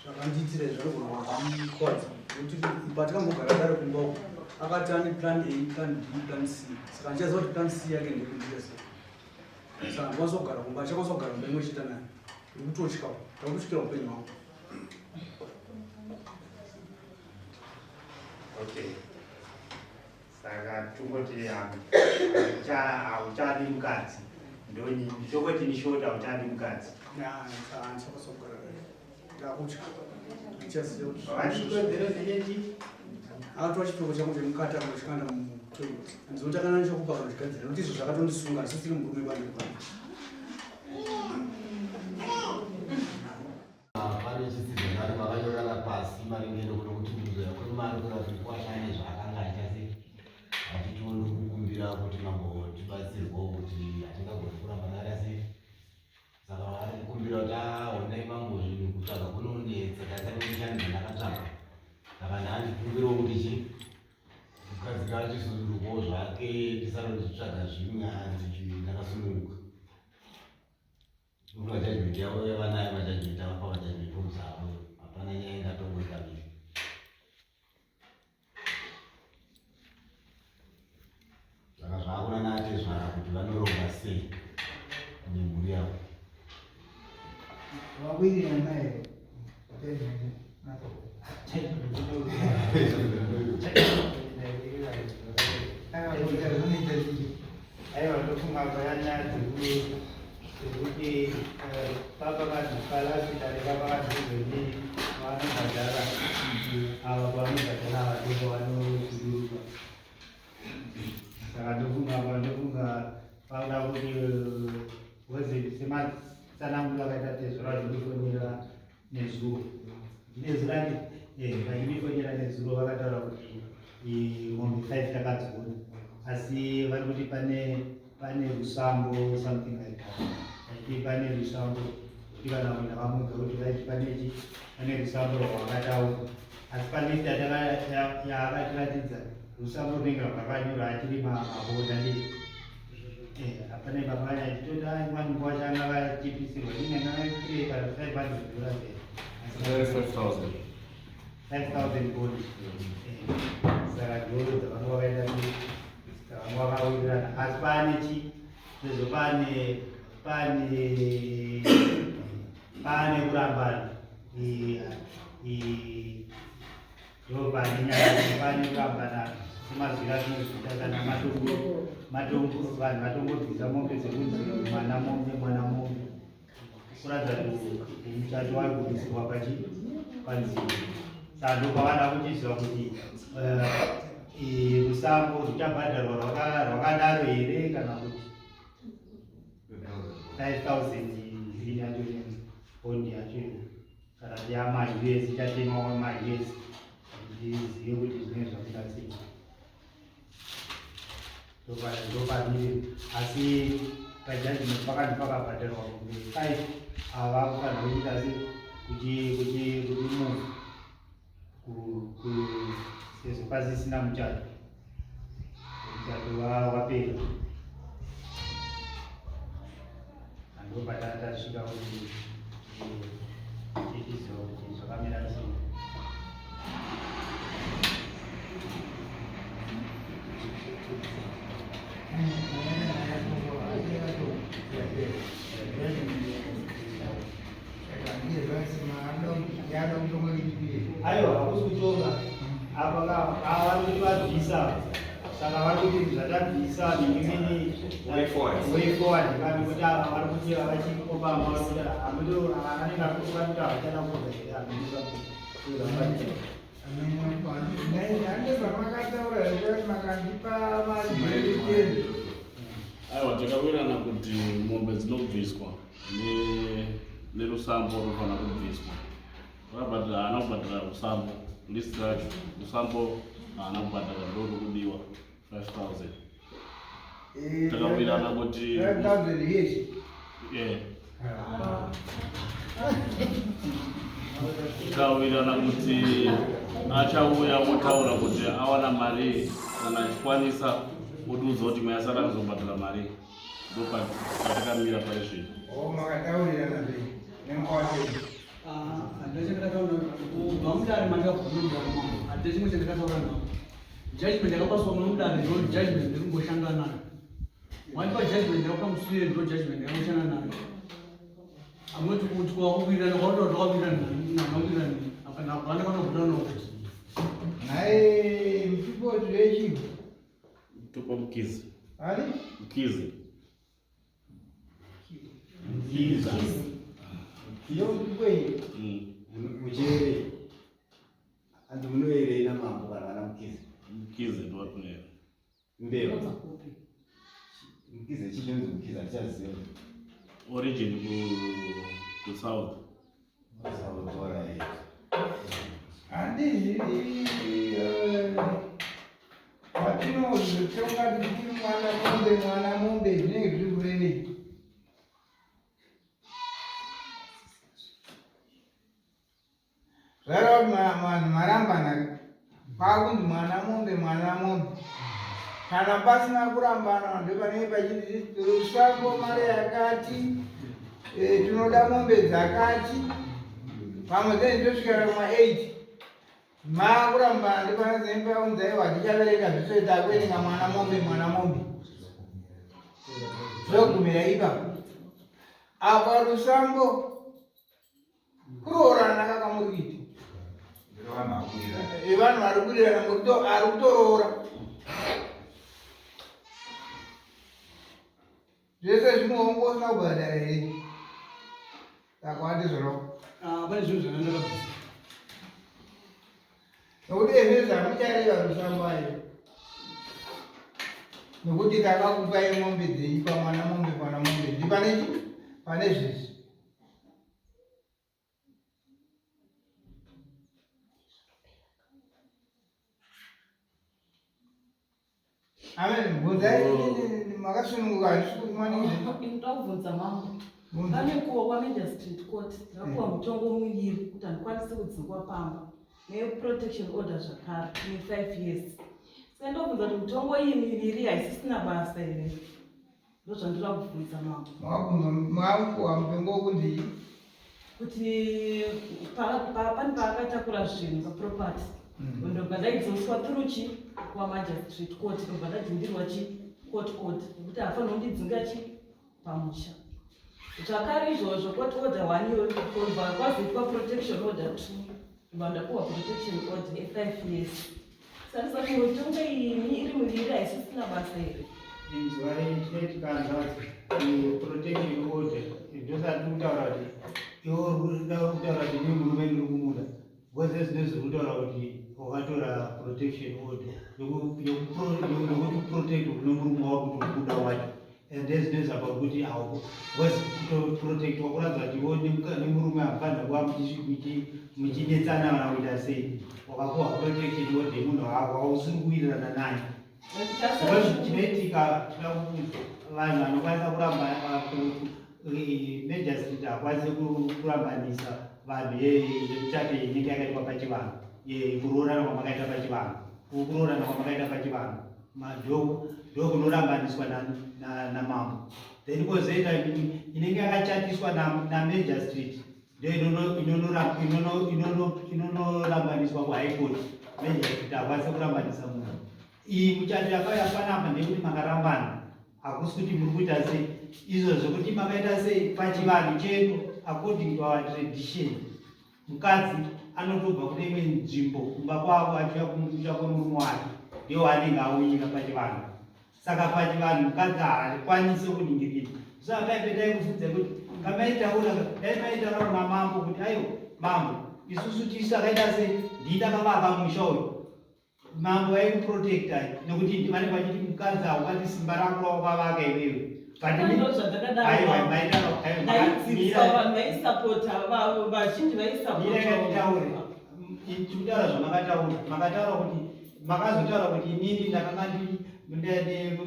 Akanditire zvaro kwadza kuti patakambogara daro kumba uko akati ane plan A, plan B, plan C. Saka ndichaziva kuti plan C yake ndekuita sei. Saka ndinozogara kumba achakazogara kumba imwe chete naye. Ndikutotyawo, ndakutotyira upenyu hwangu. Okay. Saka tungoti hauchadi mukadzi. Ndoni nditokoti ni short hauchadi mukadzi. Saka ndichakazogara ndakutya. Ndichaziva kuti Vachikodzero zvechi ato chitoko changu chemukati anoshanda mutoilet. Ndizoti kana ndichokupa kana chigadzira nokuti izvo zvakatondisunga asi tiri murume bane bane. Pane chisizonari makanyorana pasi maringeno kuti kuzoya kuri mari kuti kwashane zvakanga achase achitondi kukumbira kuti mambotibatsirwawo kuti atingagoni kuramba nari asi saka vari kukumbira kuti honai mambo zvinhu kutsvaga kunonetsa tasakuishani zvandakatsvaga saka ndandikumbirawo kuti chi kugadzira chisunduruko zvake tisanonditsvaga zvimwe hanzi ndakasununguka majajimenti yavo yavanayo majajimenti avapa majajimenti omuzavo hapana nyaya ingatongoita mbiri saka zvakuna natezvara kuti vanoronga sei nemhuri yavo wakwirira naye aiwa ndofunga payanya kuti baba vakadzipalazitare baba vadzizoni vanobhadhara ava vanobhadhara vadoko vanozuruka saka ndofunga vauda kuti sematsananguro akaita tezvora zvinofonera nezuro nezurani vainifonera nezuro vakataura kuti mombe 5 takadziona asi vari kuti pane rusambo something like that. Pane rusambo kuti kana munhu vamuudza kuti vaiti panechi pane rusambo rwakataura asi pane data yaakatiratidza rusambo runenge rwakanyora achiri maboda ndi hapana mabanya achitoda imwe nguva changa vachipisirwa inengaakireka $500 5,000 bodi saka ndoo dzavanova vaenda wakawirirana asi pane chi sezvo pane kurambana pane kurambana semazvira zvinozvita kana matongo vanhu vatongobvisa mombe dzekunzi mwana mombe kuratidza kuti muchato wari kubvisirwa panzira saka ndokavada kuchiziva kuti rusambo ruchabhadharwa rwakadaro here kana kuti 5,000 yacho bondi yacho kana yama-US ichatemawo ma-US ndizive kuti zvine zvakuda sei ndopaniri asi pajajimenti pakati pakabhadharwa kunge 5 ava kana kuita se kuti move sezvo pasisina muchato wapera andobata tasvika kuti tichiziva kuti zvakamira sei aiwa hakusi kutonga apa avari vabvisa saka vari kuti zvadabvisa nemimini way forward kani kuti ava vari kuti vachikopama vari kuti anenge akutoka kuti havachada kuoga here anoisa aiwa takawirirana kuti mombe dzinobviswa nerusambo runofana kubviswa vakabhadhara haana kubhadhara rusambo list racho rusambo haana kubhadhara ndo rukudiwa 5,000 takawirirana kuti 5,000 yes tikawirirana kuti achauya otaura kuti awana mari kana achikwanisa otiudza kuti mayasara kuzobhadhara mari ndo patakamira paizvino makataurirana sei nemukwatei Handichamudari manga kunomudari mama. Handichamwe chandakataura nawo. Judgment yakapaswa mudari ndo judgment yekungoshanda nayo. Wanipa judgment yakamuswire ndo judgment yakamushanda nayo. Amoti kuti kwakuwirirana kwakuti wakawirirana apana apana kana kuti Naye mtupo tulechi. Tupo mkizi. Ali? Mkizi. Mkiza. Iyo mtupe. Muchere. Antu munoere ina mambo kana vana mukizi. Mkizi ndo wakunera. Mbeo. Mukizi chichinzi mukizi achaziva. Origin ku south. South alright. Andi watino zvitonga kuti mwana mombe zvinenge zviri kurei. Zvaro marambana kwakuti mwana mombe kana pasina kurambana ndopanenge pachiti rusango mari yakati tinoda mombe dzakati pamwe dzenzi tosvikira kuma8 makurambana ndipanodzemba unzaiwa tichabereka zvisoita kuerenga mwana mombe zvogumira ipapo apa rusango kuroorana kakamurikiti vanhu vari kudirana ari kutoroora zvese zvinoongosina kubhadhara here saka wati zvoro pane zvinhu zvanandakabvisa nokuti ezvezvamuchareva rusambayo nokuti kakakupai mombe dzeipa mwana mombe ndipanechi pane zvizvi amen bvunzai makasununguka handisi kuti maningi ndakubvunza mambo vanekuwa kwameja street court ndakuwa mutongo muviri kuti handikwanisi kudzingwa pamba neprotection order zvakare ne5 years saka ndakubvunza kuti mutongo iyi miviri haisisina basa here ndozvandira kubvunza mambo mwakuwa mutongo wokundii kuti pane paakatakura zvinhu paproperty ndobva ndaidzoswa turuchi kwamaja street court ndobva ndadzindirwa court nekuti hafanira kundidzinga pamusha zvakare izvozvo court order 1 iyo ndobva kwazoitwa protection order 2 ndobva ndapuwa protection order e5 years saka mitongo iyi iri miviri haisisina basa here inzwa tikanzwa protection order ndosati kutaura kuti iwo urikuda kutaura kuti ni murume ndiri kumuda vose zvinezviri kutaura kuti wakatora protection order yokuti protect unomurume wako kuti ukuda wacho and zvinezvapa kuti hawo wese kutoprotect wakuratidza kuti iwo nemurume hamufanira kuva muchidetsana kana kuita sei wakapuwa protection order yemunhu wako hausiri kuwirirana naye chinoitika tida kuudza vanhu vanokwanisa kuramba major street hakwanisi kurambanisa vanhu yekutate inenge yakaitwa pachivanhu kuroorana kwamakaita pachivanhu kuroorana kwamakaita pachivanhu ndo kunorambaniswa namambo then kozoita inenge yakachatiswa namajor street ndo inonorambaniswa kuhigh court major street hakwanisi kurambanisa munhu iyi muchato yakauya panapa ndekuti makarambana hakusi kuti muri kuita sei izvozvo kuti makaita sei pachivanhu chedu according to our tradition mukadzi anotobva kune imwe nzvimbo kumba kwavo achiuya kumusha kwemurume wake ndiwo anenge auyira pachivanhu saka pachivanhu mukadzi haakwanisi kuningirira so akaipedai kufudza kuti ngamaitaura namambo kuti aiwa mambo isusu tisu akaita sei ndidakavaka musha uyu mambo vaikuprotecta nekuti vanenge vachiti mukadzi haukati simba rako rawakavaka iwewe tikutaura zvamakataura kuti makazotaura kuti inini ndakanga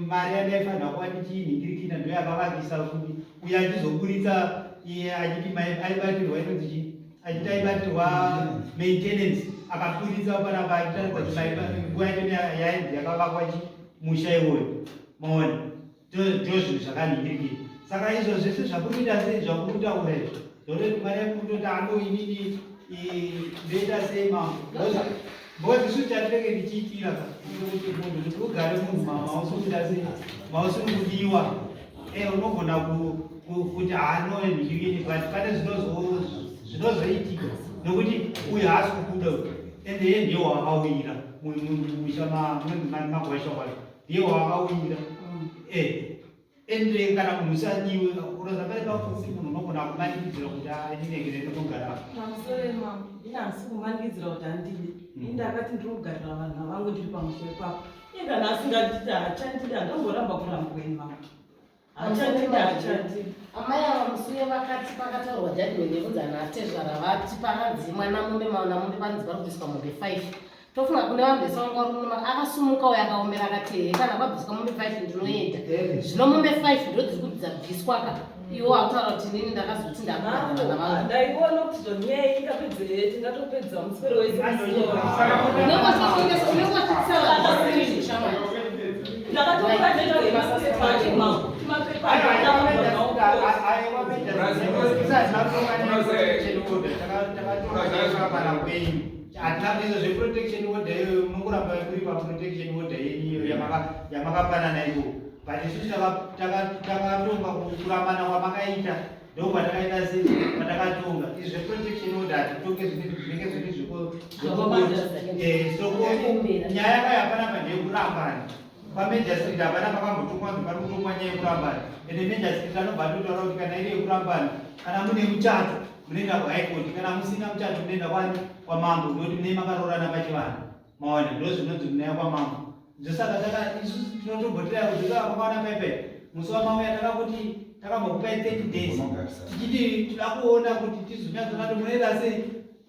mari yandaifanira kuva ndichiinhingirikina ndo yakavakisa kuti uye achizoburitsa iye achiti aibatirwa inonzi achiti aibatirwa maintenance akaburitsa panapa achitaridza kuti nguva yacho yainzi yakavakwa musha iwoyo maona ndo zvinhu zvakanhingirikira saka izvo zvese zvakuri kuita sei zvakuri kutaura izvo Dole mane kutoti anoinini ndoita sei mambo because isu chatinenge ndichiitira kuti munhu kuti ugare munhu mausukuda sei mausiri kudiwa unogona kuti haanoinini but pane zvinozoitika nokuti uyu haasi kukuda ende iye ndiye wakawira magwasha kwacho ndiye wakawira ende kana munhu usadiwe unoza pale pafupi munhu unogona kumanikidzira kuti ndinenge ndinogara pamusoro mambo inhasi kumanikidzira kuti handidi indakati ndiri kugarira vanhu vangu ndiri pamusoro papo iye kana asingatiti hachandidi handongoramba kuramba kweni mambo hachandidi amai ava musuye vakati pakataurwa judgment yekunzi anhu atezvara vati pakanzi mwana mombe maonamombe panzi vari kubviswa mombe 5 tofunga kune vambesa wanga runuma akasumuka uyo akaomera akati kana kwabviswa mombe 5 ndinoenda zvino mombe 5 ndo dziri kuti dzabviswaka iwo akutaura kuti nini ndakazoti ndakugara navanhu ndaiona kuti zonyaya ingapedze tingatopedza muswero wese hatina izvo zveprotection order iyoyo munokuramba kuri paprotection order yenyu yamakapanana ivo but isusu takatonga kurambana kwamakaita ndokwatakaiita sei kwatakatonga izvi zveprotection order hatitonge zvinenge zviri soko nyaya yakayo hapanapa ndeyekurambana pamajor street hapana pakambotumwa zviparikutumwa nyaya yekurambana ende major street anobva totaura kuti kana iri yekurambana kana mune muchato munoenda kuhaikoti kana musina muchato munoenda kwani kwamambo ndokuti mune makarorana pachivanhu maona ndo zvinonzi munaya kwamambo ndosaka isusu tinotombotera kuti vakaona paipai musi wamauya takakuti takambokupai 30 days tichiti tida kuona kuti tizonyadzonati munoenda sei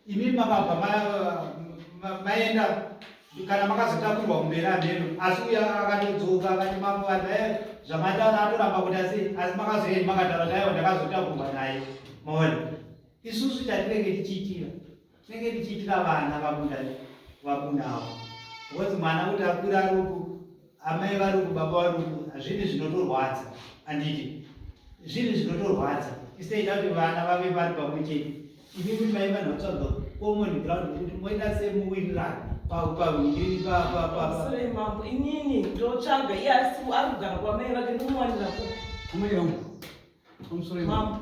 imi makabva maenda kana makazotakurwa kumberi amheno asi uya akatodzoka akati mamuvata zvamataura atoramba kuti asi makazoenda makataura taiwa ndakazotakurwa naye maona isusu chatinenge tichiitira tinenge tichiitira vana vabunda avo because mwana kuti akura aruku amai varuku baba varuku zvini zvinotorwadza anditi zvini zvinotorwadza iseita kuti vana vave vari pamwe chete imi kuti mai vanhu vatsvaga common ground kuti moenda semuwirirana pahwiri mambo inini ndotsvaga iye asi ari kugara kwamai vake ndomuwanirapo mambo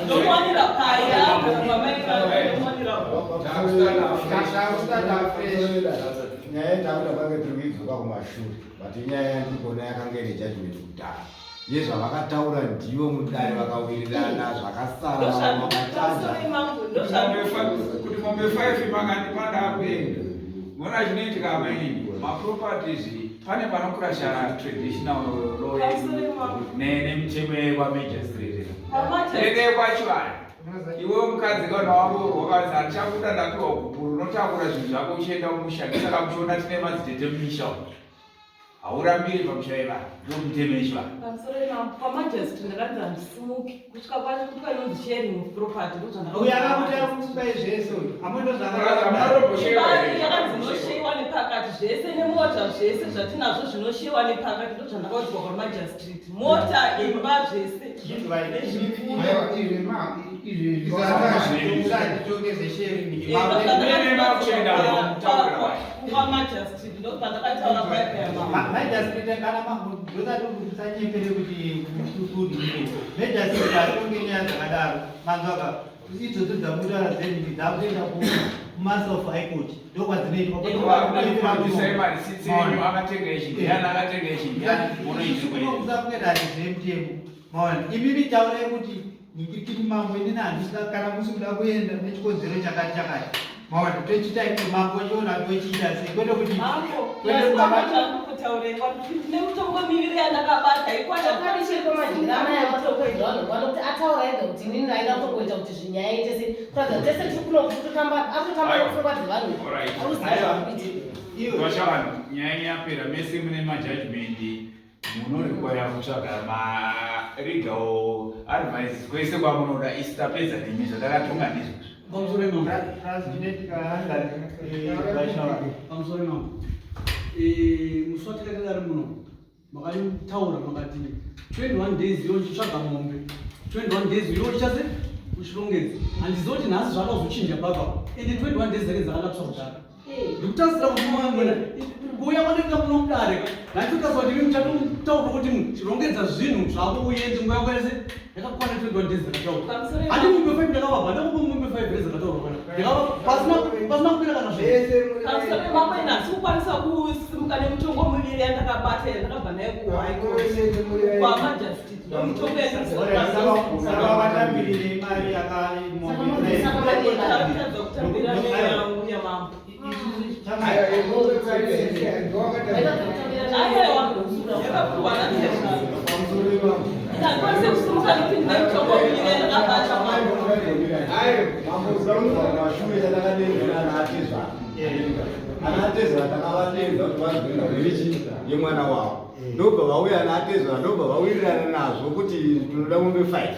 ndomuwanira paya kwamai vake ndomuwanirapo nyaya ndakuda pange tiri kuidzoka kumashure but inyaya yandikona yakanga ine judgment kudhara yezvavakataura ndivo mudare vakawirirana zvakasara kuti mombe 5 makandipanda kuenda mona zvinoitika amainini maproperties pane panokurasha traditional law nemitemo wamajor street ende kwachivana iwe mukadzi kana wavo wakazi handichabuda ndapiwa kupuru unotakura zvinhu zvako uchienda kumusha saka muchiona tine madzitete mumisha haurambiri pamusha ivana ndomutemeshwa pamajest ndakanzi handisimuki kusvika kwacho kuti kanonzi sharing of property uyakakuta kubai zvese yakanzinosheyiwa nepakati zvese nemota zvese zvatinazvo zvinosheyiwa nepakati ndo zvandakaudzwa kwamajestrit mota imba zvese kwamajestrit ndo pandakataura majastrit kana ndosati usanyepere kuti kudii majastrit atonge nyaya dzakadaro manzwaka idzodzo dzamutaura dzenini dzakutoenda kumaster of high court ndokwadzineiusakunge zvemutemo maona imimi taurai kuti nikititi mambo inini handisina kana musikuda kuenda nechikonzero chakati chakati maona tochitaiko mambo chiona tochiita sei kwete kuti nemutombo miviri yandakabata ikwaaaaaati ataura ega kuti inini ndaida kutokuita kuti zvinyaya ite sei kuradza tese tiri kunokutotamba akutotamba dzevanhu vashavana nyaya yapera mese mune majudgment munorekwaya kutsvaga marigal advices kwese kwamunoda isi tapedza nemi zvatakatonga ndizvo pamusoro mambo musi watakatadari muno makaitaura makati 21 days yonchitsvaga mombe 21 days uyochaze uchilongedza handizoti nhasi zvakazochinja baba ende 21 days dzake dzakalapiswa kudhara ndikutasira kuti mwana kuuya kwaneka munodare nachikazwa kuti muchato taura kuti chirongedza zvinhu zvako uyenzi nguva kwese yakakwana 21 days dzakataurwa handi mumbe 5 ndakavabva ndakupa mumbe 5 days dzakataurwa pasina kupira kana kamusore mama ina sikukwanisa kusimuka nemutongo miviri yandakabata yandakabva nayo kuhaikwamajustice nomutongo yandakatambirire imari yakatadza kutambira neyangu yamambo ndakwanise kusimuka nipindi nemutongo miviri yandakabata anatezera takavatenza kuti vazoenda kurichi yemwana wavo ndobva vauya anatezera ndobva vawirirana nazvo kuti tinoda mombe 5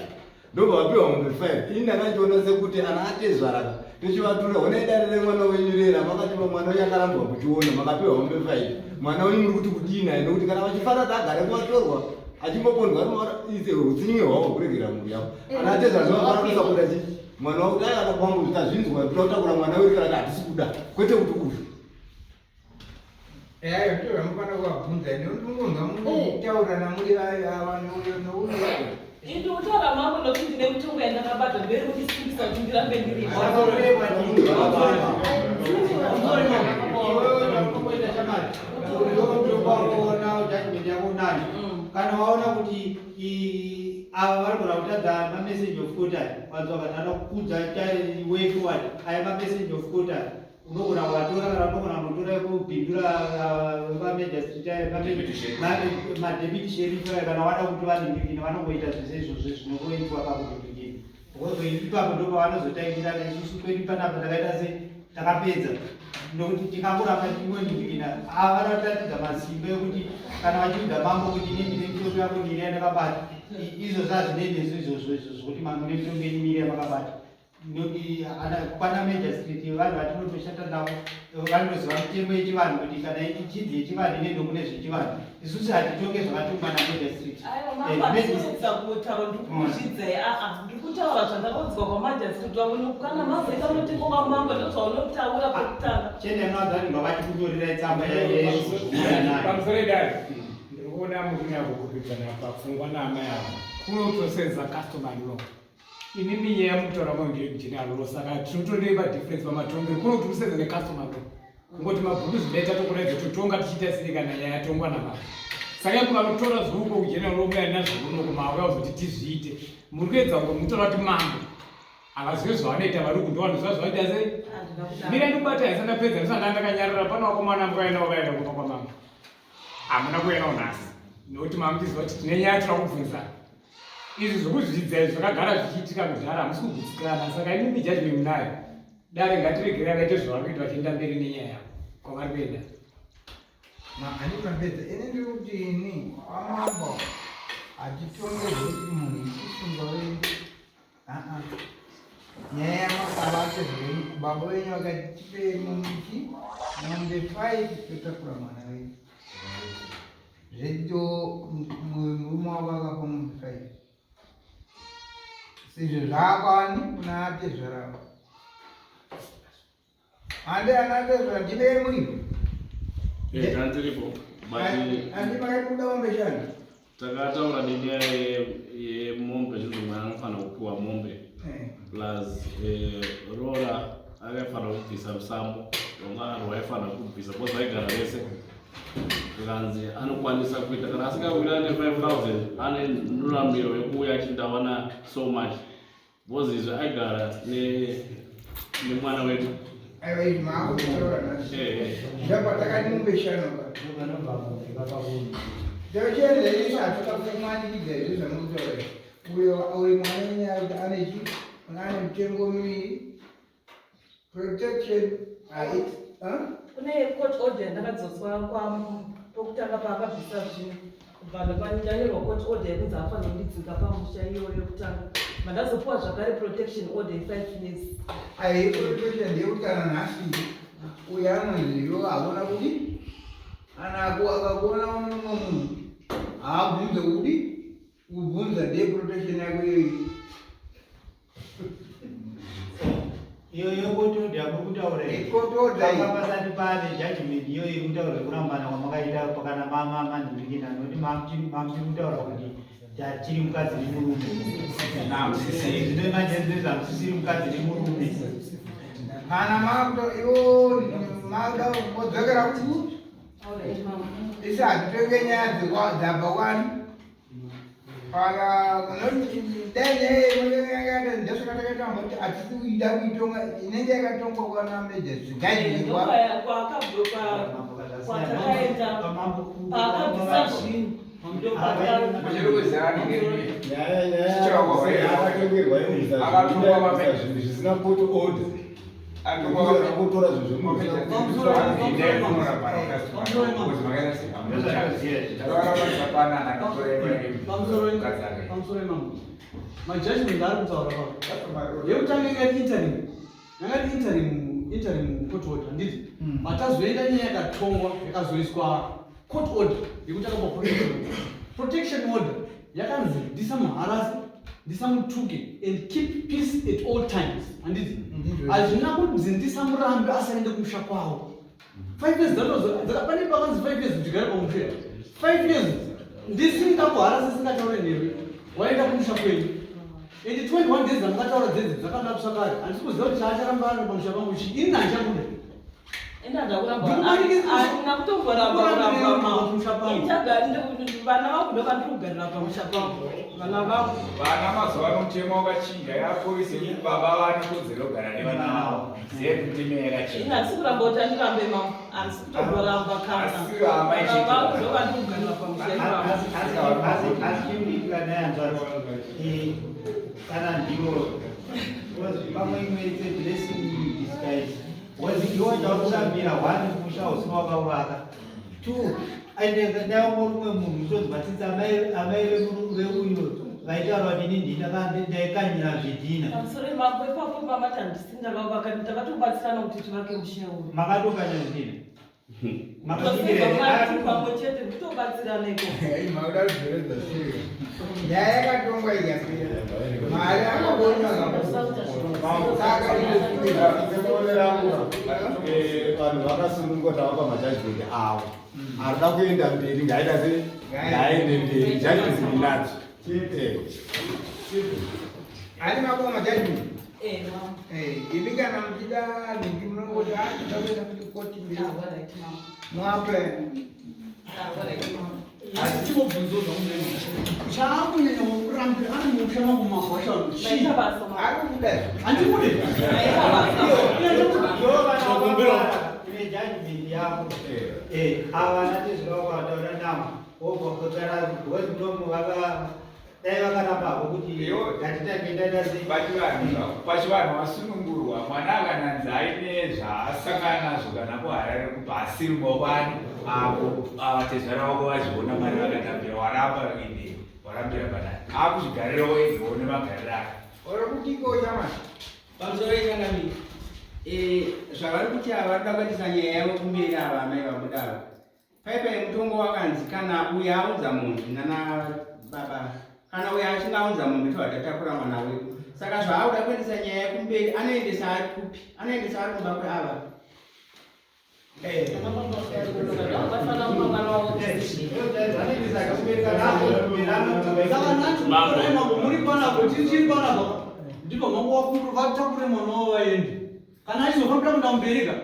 ndobva vapiwa mombe 5 ini ndakandiona sekuti anatezera tochivatura honai dare remwana wenyu rera makatipa mwana wenyu akarambwa kuchiona makapiwa mombe 5 mwana wenyu muri kuti kudina nekuti kana vachifara tagare kuvatorwa achimbopondwa ise utsinye hwavo kuregera mhuri yavo anatezera zvavafanakisa kuda chii mwana wako dai akakwambu tazvinzwa totakura mwana wedu kana hatisi kuda kwete kuti uyu eyayo ndo zvamufana kuvabvunza ndonga mutaura namuri ava nouyu ndikutaura mangu nokuti ndine mutongo yandakabata mberi kundisimbisa kuti ndirambe ndiri kana waona kuti ava vari kura kutadza mamessage of contact vanhu vakatanda kukudza way forward aya mamessage of contact unogona kuvatora kana unogona kunotora kubhindura madepiti sheriff kana vada kuti vaningirine vanongoita zvese izvozvo zvinokoitwa pakudhibhikini ipapo ndo pavanozotaitira nesusu kwedu panapa takaita se takapedza nokuti tikamboramba imwe ndibhikina ava vanotatidza masimba ekuti kana vachiudza mambo kuti nendine mitombo yako ndiri yandakabata izvo zvazvinenezvo izvozvo zvokuti mamwe nemitombo yenimiri yamakabata pana major street vanhu vatinotoshata navo vanoziva mitemo yechivanhu kuti kana ichidzi yechivanhu inoendo kune zvechivanhu isusu hatitonge zvakatungwa namajor street aiomaaiedza kutaura ndikuzvidzai ndikutaura zvandakaudzwa kwamajor street wavo kana mazeka munotengo kwamango ndozvaunotaura pekutanga chende anoadzanirwa vachikunyorera tsamba pamusoro dai ndikuona mukunyako kupikana papfungwa naama yavo kunotosenza customary law inini nyaya yamutaura mangu ndiyekujenera law saka tinotoreva difference pamatongero kunoti kusenza necustomary law ngoti mabhuku zvidaita tokuradza totonga tichiita sei kana nyaya yatongwa namava saka mukanotora zvuko kujenera law muya nazvounoko mava yazoti tizviite muri kuedza mutora kuti mambo avazive zvavanoita vari kundovanoziva zvavaita sei mira ndikubata isandapedza ndisanga ndakanyarara pana wakomana mkaenao vaenda kupa kwamambo hamuna kuenao nhasi nokuti mamuchiziva kuti tine nyaya tira kubvunzana izvi zvokuzvidzai zvakagara zvichiitika kudhara hamusi kugutsikana saka ini mijaji memunayo dare ngatiregere vaite zvavari kuita vachienda mberi nenyaya yavo kwavari kuenda handipapedza ini ndiri kuti ini amambo hatitongerwe kuti munhu ichisunga wendi nyaya yamakavate zvenyu baba wenyu vakati tipei mumiti mombe 5 totakura mwana wenyu zveto murume wavo akapa mombe 5 sezvo zvaakwani kuna atezvaravo handi anatezvara ndivei muripo tandiripo handi makati kuda mombe shanu takataura nenyaya yemombe zvinhu mwana anofanira kupiwa mombe plus rora akafanira kubvisa musambo vamwana rwaifanira kubvisa bcause vaigara vese kanzi anokwanisa kuita kana asingawira ne5000 ane nhuramiro yekuuya achindawana so much bcause izvi aigara nemwana wedu aiwa izvi maakutaura nhasi ndapatakati mombe shanu ndochienzeisa hatakakumanikidza izvi zvamutaura uyo mwana wenyaya kuti ane mitengo miviri protection kune court order ndakadzoswa pokutanga paakabvisa zvinhu kubva nepanyanyorwa court order yekunzi afanira kundidzinga pamusha iyoyo yokutanga mandazopiwa zvakare protection order 5 years ai protection ndeyekuti kana nhasi uyo anonzivo haona kuti anako akakuona unomwe munhu haabvunze kuti kubvunza ndeprotection yako iyoyi iyoyo kotodha kutaura pasati pane judgment iyoyo irikutaura kurambana kwamakaita pakana mandirikina nekuti mamtiri kutaura kuti chiri mukadzi nemurume zvino manjenzeza musisiri mukadzi nemurume kana iwo mada modzokera kuti isi hatitenge nyaya dzabva kwani ndesvakatakaitamba kuti hatisi kuida kuitonga inenge yakatongwa kwana meja zvigaidikwa zvisina kuti order akutora majudgment ari kutaura pao yekutanga ingati interim court order handiti matazoenda nyaya yakatongwa yakazoiswa court order yekutanga protection order yakanzi ndisamuharasi ndisamutuke and keep peace at all times handiti hazvina kunzi ndisamurambe asaende kumusha kwawo 5 years pane pakanzi 5 years ndigare pamusha 5 years ndisingakuharasi singataure newe waenda kumusha kwenyu and 21 days dzamukataura dzedzi dzakandapsa kare handisi kuziva kuti chaacharamba ari pamusha pangu chi ini handichabuda vana vakuda vandikugarira pamusha pangu vana vangu vana mazuva ano mutemo wakachinja yapolisi kuti baba vane kodzero kugara nevana vavo zekutima yakachinja handisi kuramba kuti andirambe mama handisi kutomboramba kanavakuda vandikugarira pamusha kana ndivo pamwe imwe blessing disguise wazikiwanja wakurambira 1 musha usina wakauvaka 2 aindaumwe munhu tozvatidzi amai veuyo vaitaura kuti ndaikanyira zvidhina pamusoro mambo ipapo mama tandisi ndakavaka takatobatsirana kuti tivake musha uyu makatokanya zvidhina pamwe chete kutobatsiraneko nyaya yakatongwa ikapera mari akabonywa vanhu vakasunungota vapa majudgment avo arida kuenda mberi ngaita sei ngaende mberi judgment inadzo ani mako majudgment ini kana muchida ningi munongoti achida kuenda kuti mberi mwaplan asi chimobvunzo zvaunenge chaakunyanya kurambira ari mushama kumahosha ari kuda handimude judgment yako avana tezvavakataura navo obvakotara because nomu dai vakarambako kuti gatitakendaita sei pachivanhu vasunungurwa mwana akananzi aine zvaasangana nazvo kana kuharare kubva asiri mobani apo vatezvara vako vachiona mari vakatambira waramba ine warambira padai akuzvigarirawo eziwo nemagariro ake ora kutiko chama pamusoro ichangamiri zvavari kuti ava rida kuatisa nyaya yavo kumberi ava amai vabudava paipai mutongo wakanzi kana uyo audza munhu nana baba kana uyo achingaunza munhu tovatatakura mwana wedu saka zvaauda kuendesa nyaya yekumberi anoendesa ari kupi anoendesa ari kumba kweava muri panako tichiri panako ndipo mangu wakuru vatakure mwana wavo vaende kana achizofambira kuda mubereka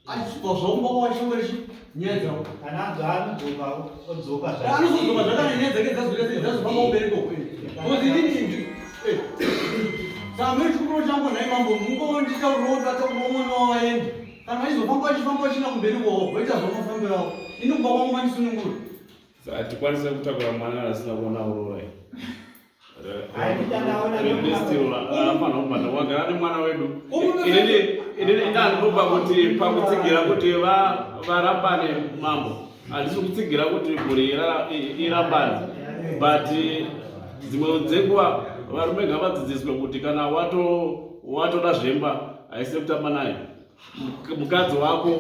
achibva zvaumba wachongerechi nyaya dzavo kana anzwa odzoka anozodzoka zvakana nyaya dzake dzazofamba mubereko kwenu kozi inini samwe chikuru changu nhai mambo mungonditaurirawo tatakurawo mwana wavo vaende kana achizofamba achifamba achina kubereko voita zvamafambirawo inobva kwangu mandisunungura hatikwanise kutakura mwana asina kuona urova afana kubata wagara nemwana wedu inini ndandinopa kuti pakutsigira kuti varambane mambo handisi kutsigira kuti mhuri irambane but dzimwe dzenguva varume ngavadzidziswe kuti kana watoda zvemba haisiri kutamba nayo mukadzi wako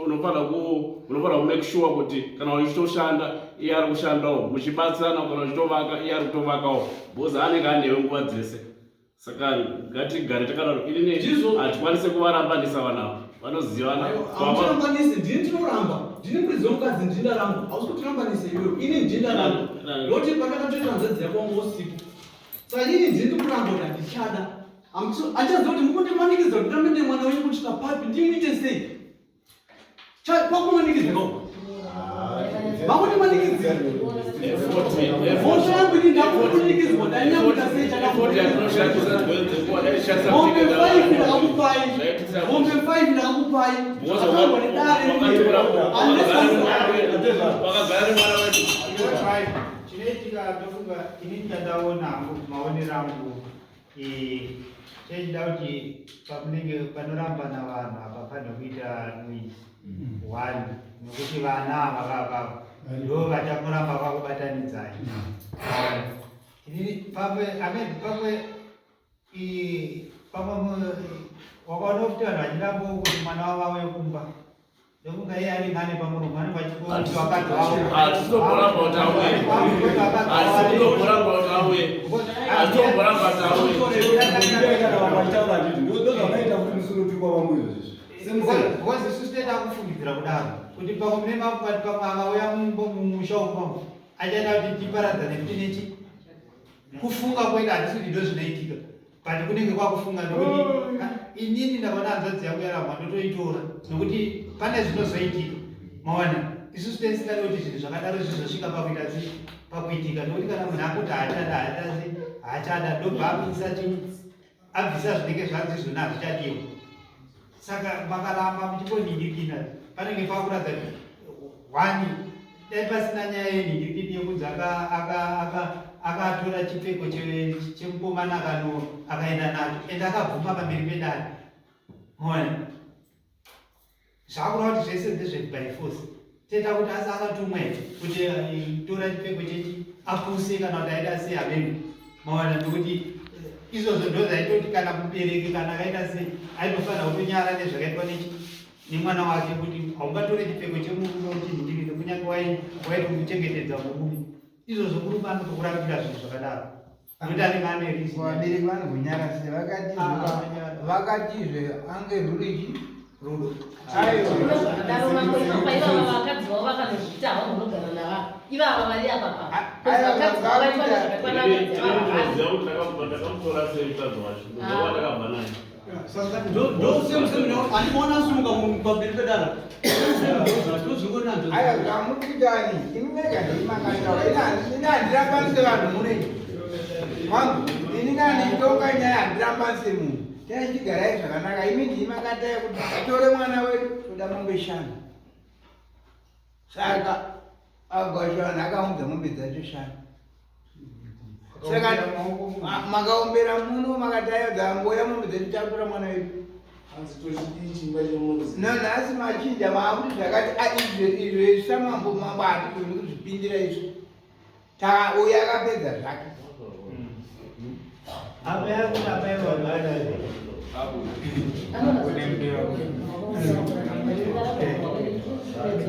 unofanira make sure kuti kana uchitoshanda iye ari kushandawo, muchibatsirana kana uchitovaka iye ari kutovakawo, because anenge anewe nguva dzese. Saka ngatigare takadaro, inini hatikwanise kuvarambanisa vanavo, vanozivana. Hamurambanise, ndini ndinoramba, ndini muridzi womukadzi ndindaramba, hausi kuti rambanise iwewe, ini ndindaramba. Ndokuti pandakatoita nzadzira kwangu usiku. Saka ini ndiri kuramba kuti handichada. Achaziva kuti mukundimanikidza kuti ndamende mwana wenyu kusvika papi, ndimuite sei? Kwakumanikidza kwako. Makundimanikidza. Mhosva yangu ini ndakumanikidza, ndanyambuta sei Mombe 5 ndakakupai. Mombe 5 ndakakupai. Akangwa nedare. Wakagara mwana wetu. Chinetika tofunga inini ndaona maonero angu chechida kuti pamunenge panorambana vanhu apa panha kuita noise one nekuti vana vakavava ndo vachangoramba vakubatanidzai pamwe wakaona kuti vanhu vachirambo kuti mwana wavo auye kumba ndokunga iye ari ngane pamurungu anenge vachikoti vakadzi vavo Hatitoboramba kuti auye. Because isu tinoda kufungidzira kudaro kuti pamwe mapati pamwe akauya mumusha umu achaita kuti tiparadzane kuti nechi kufunga kwedu handisi kuti ndo zvinoitika but kunenge kwakufunga nokuti inini ndakaona hanzvadzi yangu yaramba ndotoitora nokuti pane zvinozoitika maona isusu tisingatodi kuti zvinhu zvakadaro zvizosvika pakuitika nokuti kana munhu akuti haachada ndobva abvisa zvinenge zvanzi zvona hazvichadiwa. Saka makaramba muchingondingirikina panenge pakuratidza kuti one dai pasina nyaya yenhingirikini yekunzi akatora chipfeko chemukomana akaenda nacho ende akabvuma pamberi pedare mona zvakureva kuti zvese ndezveby force teta kuti asi akatumwa kuti tora chipfeko chechi apuse kana kuti aita sei hamene maona nokuti izvozvo ndo zvaitoti kana mubereki kana akaita sei aitofanira kutonyara nezvakaitwa nemwana wake kuti haungatore chipfeko chemurume uchinhingirire kunyange waiti kuchengetedza murume izvozvo murume anotokurambira zvinhu zvakadaro nokuti anenge ane risi vabereki vanogonyara sei vakatizve ange rurichi rudo vakadzi vavo vakanozvita havanogara nava ivava vari apapa andimona sumuka pamberi pedara aya zvamurikuitani imumega ndeimakataura ini handirambanise vanhu murenyi wangu ini kana ndichitonga nyaya handirambanise munhu tichigarai zvakanaka imi ndiimakataya kuti atore mwana wedu toda mombe shanu saka agwashwana akaunza mombe dzacho shanu saka makaombera muno makataya dzangoya mombe dzedu tatora mwana wedu nhasi machinja maakuti zvakati izvo samambo mabati kuni kuzvipindira izvo uyo akapedza zvake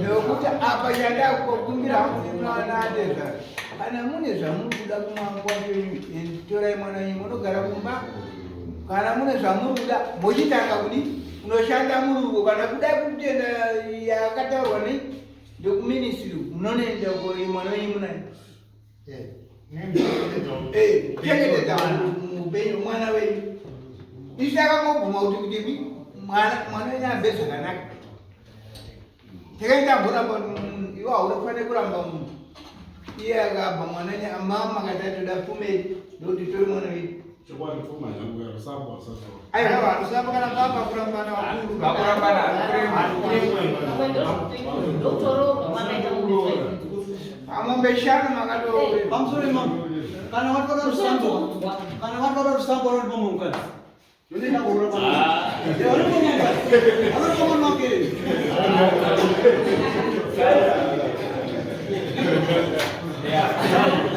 nokuti apa chandakukumbira hangu mwana atezva kana mune zvamuri kuda kumwangu wacho torai mwana wenyu munogara kumba kana mune zvamuri kuda mochitanga kudi unoshanda muruko kana kuda kutenda yakataurwa ndokuministry munonoenda koi mwana wenyu munai chengetedza mupenyu mwana wenyu isi takangobvuma kuti mwana wenyu ambe zvakanaka takaita mboramba iwo haunofanira kuramba munhu iye akabva mwana wenyu amama katatoda pfumeri ndokuti tori mwana wenyu aiwa usapa kana baba kurambana wakuru amombe shanu makatore pamusoro mama kana watora rusambo ruri pomwe mukadzi yonenda kurora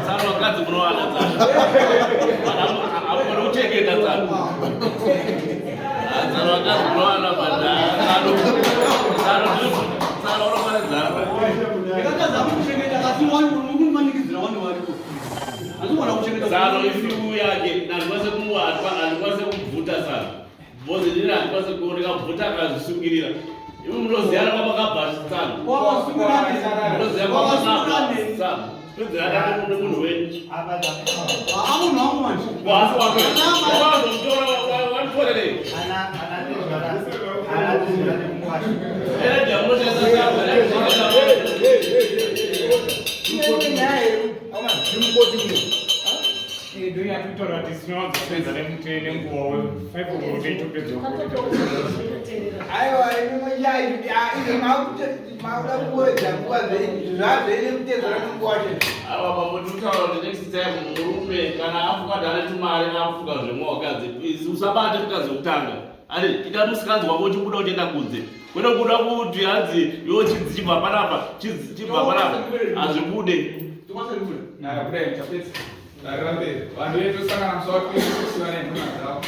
Sano wakadzi munowana dzana amukona kuchengeta dzana dzana wakadzi munowana padhara Zaro ifiu yake nalikwanise kumuwatwa alikwanise kubvuta sana bhozi riri alikwanise kuoneka bvuta akazvisungirira ivi munoziyana kwamakabhasitsana munoziya kwamakabhasitsana todzirana nemunhu wenyu wasi wakewazomutora wanitorerei murume kana afuka dare tumari afuka zvemwakadzi usabate mukadzi wekutanga ari ida musikadzi wako uchibuda uchienda kunze kwete kuda kuti hanzi iwo chidzi chibva panapa chibva panapa hazvibude vanhu vedu sangana musavakuisiwa nenhuna dzavo